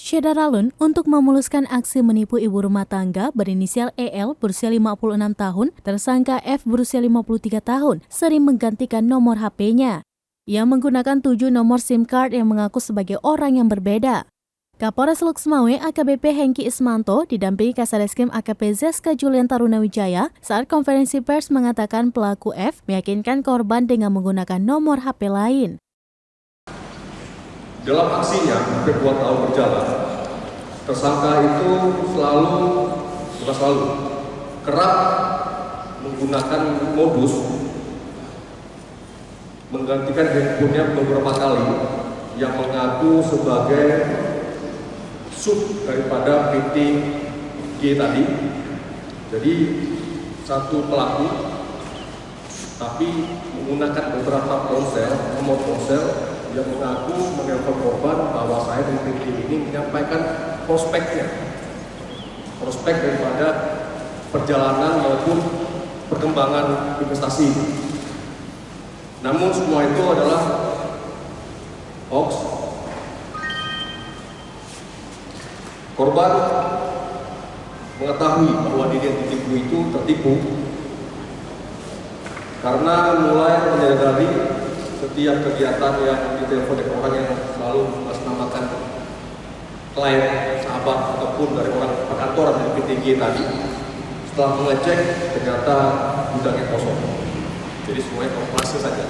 Syederalun untuk memuluskan aksi menipu ibu rumah tangga berinisial EL berusia 56 tahun, tersangka F berusia 53 tahun, sering menggantikan nomor HP-nya. Ia menggunakan 7 nomor SIM card yang mengaku sebagai orang yang berbeda. Kapolres Luxmawe AKBP Hengki Ismanto didampingi Kasareskrim AKP Zeska Julian Tarunawijaya saat konferensi pers mengatakan pelaku F meyakinkan korban dengan menggunakan nomor HP lain. Dalam aksinya, hampir 2 tahun berjalan, tersangka itu kerap menggunakan modus menggantikan handphonenya beberapa kali yang mengaku sebagai sub daripada PT G tadi. Jadi satu pelaku tapi menggunakan beberapa nomor ponsel yang mengaku menelpon korban bahwa saya dari PT ini menyampaikan prospek daripada perjalanan maupun perkembangan investasi. Namun semua itu adalah hoax. Korban mengetahui bahwa diri yang ditipu itu tertipu karena mulai menyadari setiap kegiatan yang ditelepon dari orang yang selalu mengatasnamakan klien, sahabat ataupun dari orang perkantoran dari PTG tadi, setelah mengecek ternyata gudangnya kosong. Jadi semuanya operasi saja.